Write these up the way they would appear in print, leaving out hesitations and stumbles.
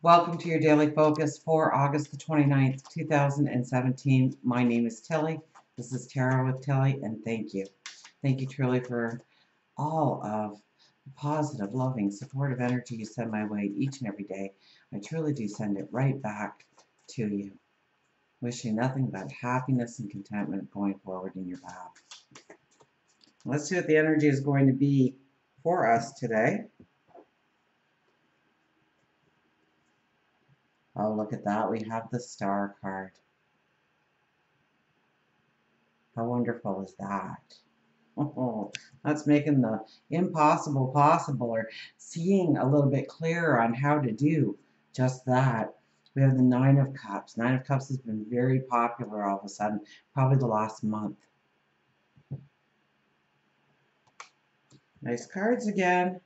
Welcome to your daily focus for August the 29th, 2017. My name is Tilly. This is Tarot with Tilly, and thank you. Thank you truly for all of the positive, loving, supportive energy you send my way each and every day. I truly do send it right back to you. Wishing nothing but happiness and contentment going forward in your path. Let's see what the energy is going to be for us today. Oh, look at that. We have the Star card. How wonderful is that? Oh, that's making the impossible possible, or seeing a little bit clearer on how to do just that. We have the Nine of Cups. Nine of Cups has been very popular all of a sudden, probably the last month. Nice cards again.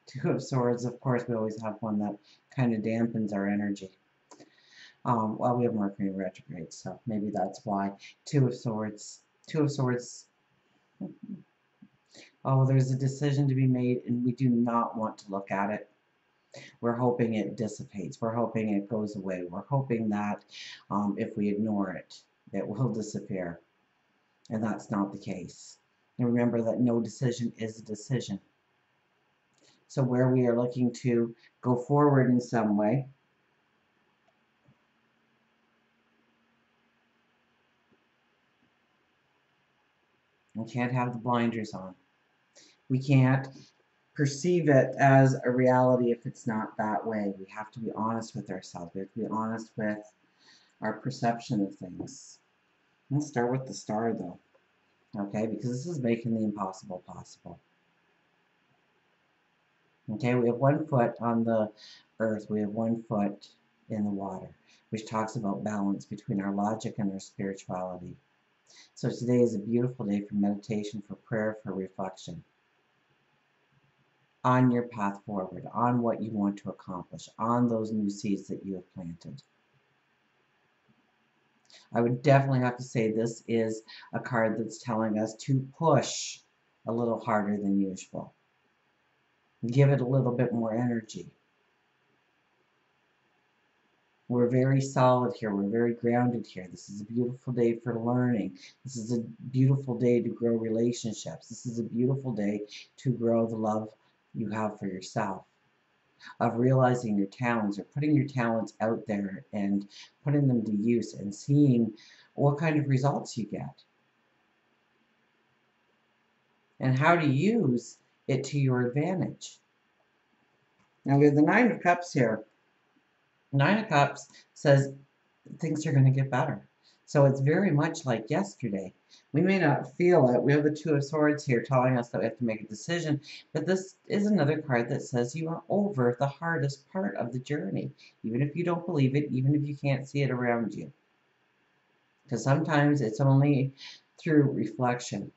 Two of Swords. Of course, we always have one that kind of dampens our energy. Well, we have Mercury in retrograde, so maybe that's why. Two of Swords. Two of Swords. Oh, there's a decision to be made, and we do not want to look at it. We're hoping it dissipates. We're hoping it goes away. We're hoping that if we ignore it, it will disappear. And that's not the case. And remember that no decision is a decision. So where we are looking to go forward in some way, we can't have the blinders on. We can't perceive it as a reality if it's not that way. We have to be honest with ourselves. We have to be honest with our perception of things. Let's start with the Star, though. Okay, because this is making the impossible possible. Okay, we have 1 foot on the earth, we have 1 foot in the water, which talks about balance between our logic and our spirituality. So today is a beautiful day for meditation, for prayer, for reflection on your path forward, on what you want to accomplish, on those new seeds that you have planted. I would definitely have to say this is a card that's telling us to push a little harder than usual. Give it a little bit more energy. We're very solid here. We're very grounded here. This is a beautiful day for learning. This is a beautiful day to grow relationships. This is a beautiful day to grow the love you have for yourself, of realizing your talents, or putting your talents out there and putting them to use and seeing what kind of results you get and how to use it to your advantage. Now we have the Nine of Cups here. Nine of Cups says things are going to get better. So it's very much like yesterday. We may not feel it. We have the Two of Swords here telling us that we have to make a decision. But this is another card that says you are over the hardest part of the journey. Even if you don't believe it, even if you can't see it around you. Because sometimes it's only through reflection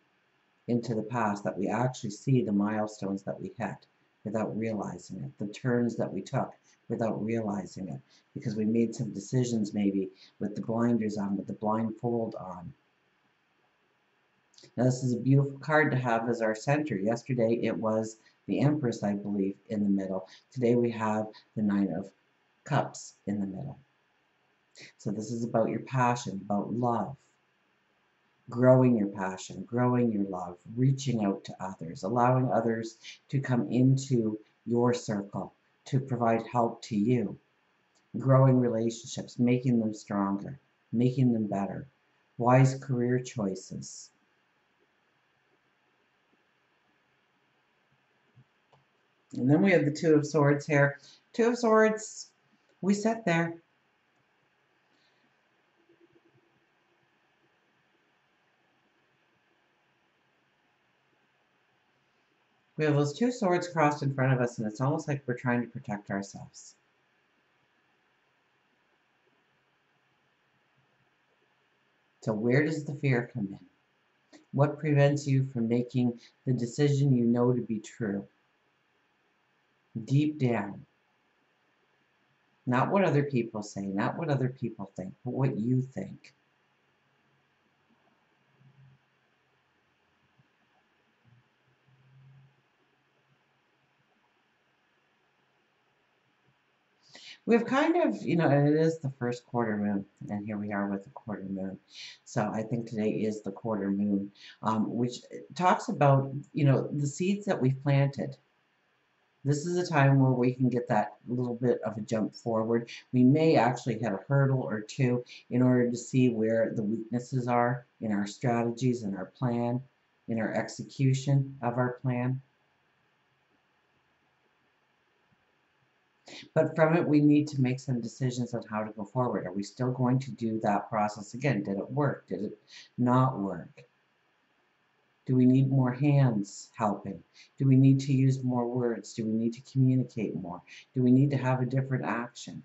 into the past that we actually see the milestones that we hit without realizing it, the turns that we took without realizing it, because we made some decisions maybe with the blinders on, with the blindfold on. Now this is a beautiful card to have as our center. Yesterday it was the Empress, I believe, in the middle. Today we have the Nine of Cups in the middle. So this is about your passion, about love. Growing your passion, growing your love, reaching out to others, allowing others to come into your circle to provide help to you, growing relationships, making them stronger, making them better, wise career choices. And then we have the Two of Swords here. Two of Swords, we sit there. We have those two swords crossed in front of us, and it's almost like we're trying to protect ourselves. So where does the fear come in? What prevents you from making the decision you know to be true? Deep down. Not what other people say, not what other people think, but what you think. we've kind of, and it is the first quarter moon, and here we are with the quarter moon. So I think today is the quarter moon, which talks about, the seeds that we've planted. This is a time where we can get that little bit of a jump forward. We may actually hit a hurdle or two in order to see where the weaknesses are in our strategies, in our plan, in our execution of our plan. But from it, we need to make some decisions on how to go forward. Are we still going to do that process again? Did it work? Did it not work? Do we need more hands helping? Do we need to use more words? Do we need to communicate more? Do we need to have a different action?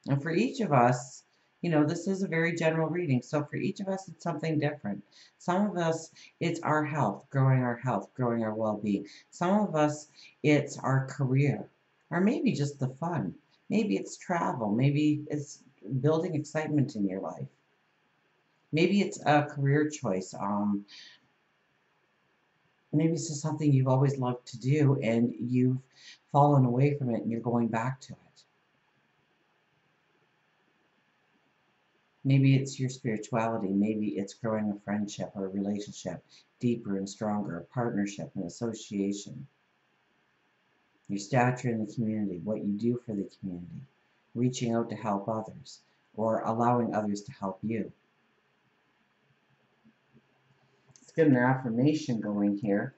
And for each of us, this is a very general reading. So for each of us, it's something different. Some of us, it's our health, growing our well-being. Some of us, it's our career, or maybe just the fun. Maybe it's travel. Maybe it's building excitement in your life. Maybe it's a career choice. Maybe it's just something you've always loved to do and you've fallen away from it and you're going back to it. Maybe it's your spirituality. Maybe it's growing a friendship or a relationship deeper and stronger, a partnership, an association. Your stature in the community, what you do for the community, reaching out to help others, or allowing others to help you. Let's get an affirmation going here.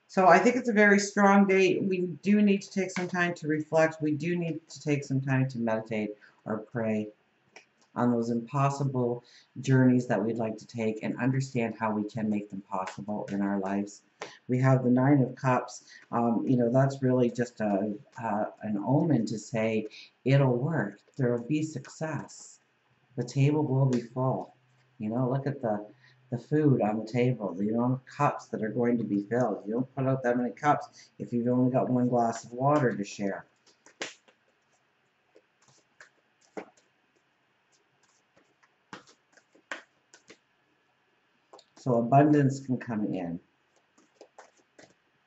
So I think it's a very strong day. We do need to take some time to reflect. We do need to take some time to meditate or pray on those impossible journeys that we'd like to take and understand how we can make them possible in our lives. We have the Nine of Cups. That's really just an omen to say it'll work. There will be success. The table will be full. Look at the food on the table, the amount of cups that are going to be filled. You don't put out that many cups if you've only got one glass of water to share. So abundance can come in.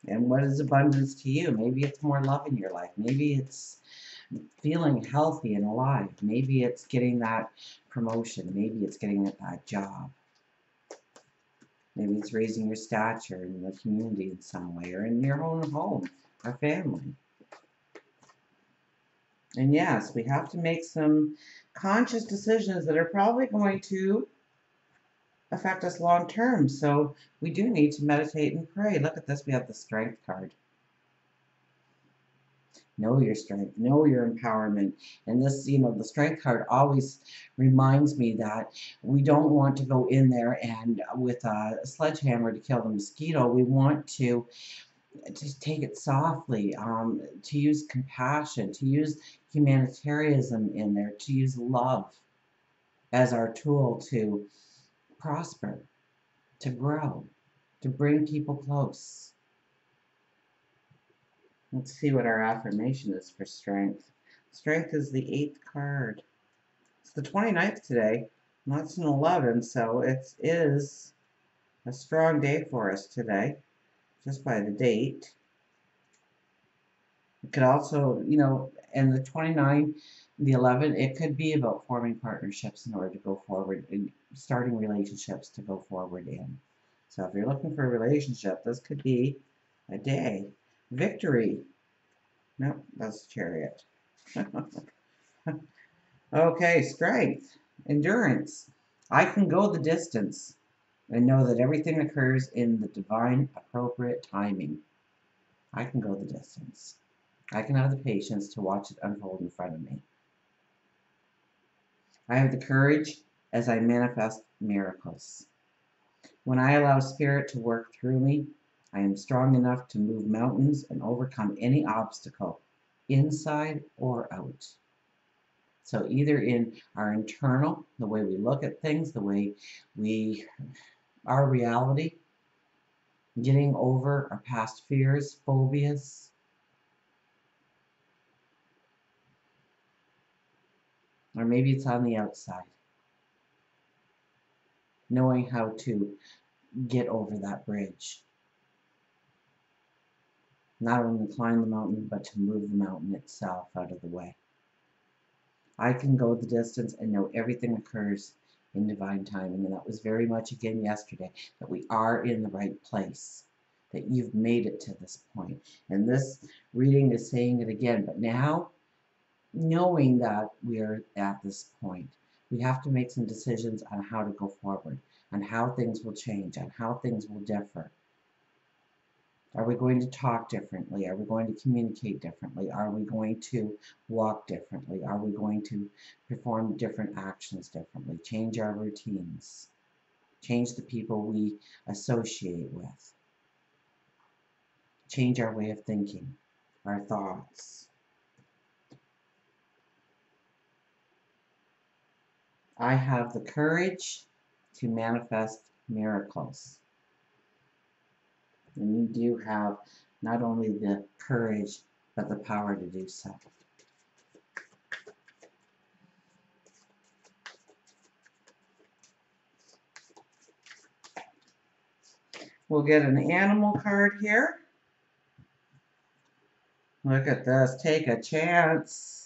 And what is abundance to you? Maybe it's more love in your life. Maybe it's feeling healthy and alive. Maybe it's getting that promotion. Maybe it's getting that job. Maybe it's raising your stature in the community in some way, or in your own home or family. And yes, we have to make some conscious decisions that are probably going to affect us long term. So we do need to meditate and pray. Look at this. We have the Strength card. Know your strength. Know your empowerment. And this, the Strength card always reminds me that we don't want to go in there and with a sledgehammer to kill the mosquito. We want to take it softly, to use compassion, to use humanitarianism in there, to use love as our tool to prosper, to grow, to bring people close. Let's see what our affirmation is for strength. Strength is the 8th card. It's the 29th today. That's an 11, so it is a strong day for us today, just by the date. It could also, and the 29, the 11, it could be about forming partnerships in order to go forward, and starting relationships to go forward in. So if you're looking for a relationship, this could be a day. Victory. Nope, that's Chariot. Okay, strength. Endurance. I can go the distance and know that everything occurs in the divine, appropriate timing. I can go the distance. I can have the patience to watch it unfold in front of me. I have the courage as I manifest miracles. When I allow Spirit to work through me, I am strong enough to move mountains and overcome any obstacle, inside or out. So either in our internal, the way we look at things, the way our reality, getting over our past fears, phobias, or maybe it's on the outside, knowing how to get over that bridge. Not only climb the mountain, but to move the mountain itself out of the way. I can go the distance and know everything occurs in divine timing. And that was very much again yesterday, that we are in the right place, that you've made it to this point. And this reading is saying it again. But now, knowing that we are at this point, we have to make some decisions on how to go forward, on how things will change, on how things will differ. Are we going to talk differently? Are we going to communicate differently? Are we going to walk differently? Are we going to perform different actions differently? Change our routines? Change the people we associate with? Change our way of thinking, our thoughts? I have the courage to manifest miracles. And you do have not only the courage, but the power to do so. We'll get an animal card here. Look at this. Take a chance.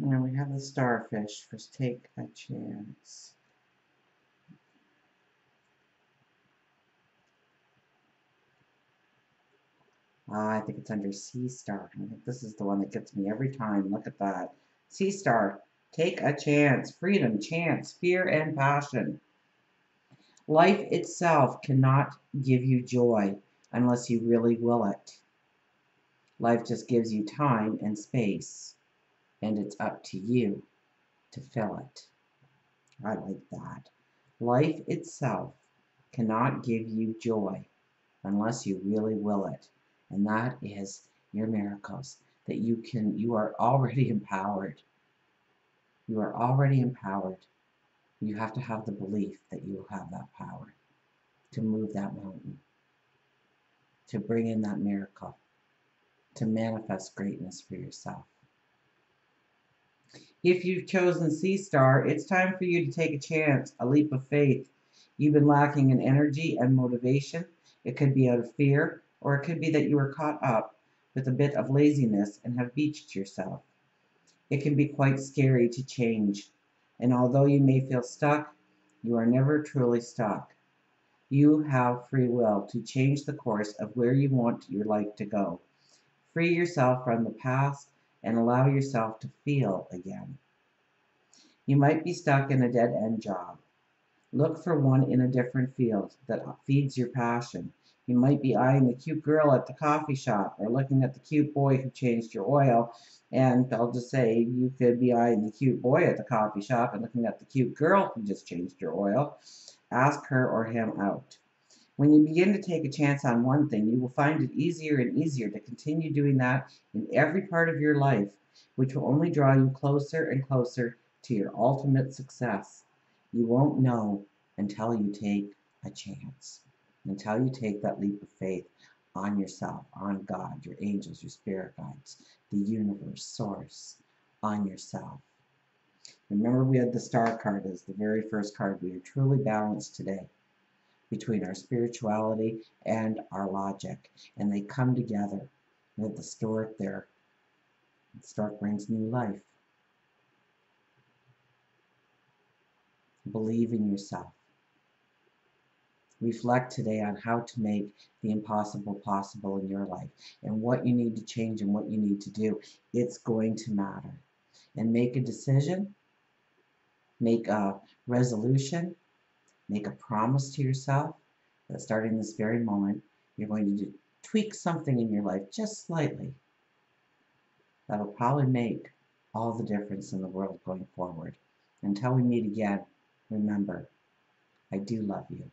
And we have the starfish. First, take a chance. I think it's under Sea Star. I think this is the one that gets me every time. Look at that. Sea Star. Take a chance. Freedom, chance, fear, and passion. Life itself cannot give you joy unless you really will it. Life just gives you time and space, and it's up to you to fill it. I like that. Life itself cannot give you joy unless you really will it. And that is your miracles. That you are already empowered. You are already empowered. You have to have the belief that you will have that power to move that mountain, to bring in that miracle, to manifest greatness for yourself. If you've chosen Sea Star, it's time for you to take a chance, a leap of faith. You've been lacking in energy and motivation. It could be out of fear, or it could be that you are caught up with a bit of laziness and have beached yourself. It can be quite scary to change, and although you may feel stuck, you are never truly stuck. You have free will to change the course of where you want your life to go. Free yourself from the past and allow yourself to feel again. You might be stuck in a dead-end job. Look for one in a different field that feeds your passion. You might be eyeing the cute girl at the coffee shop or looking at the cute boy who changed your oil. And I'll just say you could be eyeing the cute boy at the coffee shop and looking at the cute girl who just changed your oil. Ask her or him out. When you begin to take a chance on one thing, you will find it easier and easier to continue doing that in every part of your life, which will only draw you closer and closer to your ultimate success. You won't know until you take a chance, until you take that leap of faith on yourself, on God, your angels, your spirit guides, the universe, source, on yourself. Remember, we had the star card as the very first card. We are truly balanced today between our spirituality and our logic, and they come together. We have the stork there. The stork brings new life. Believe in yourself. Reflect today on how to make the impossible possible in your life and what you need to change and what you need to do. It's going to matter. And make a decision, make a resolution, make a promise to yourself that starting this very moment, you're going to tweak something in your life just slightly. That'll probably make all the difference in the world going forward. Until we meet again, remember, I do love you.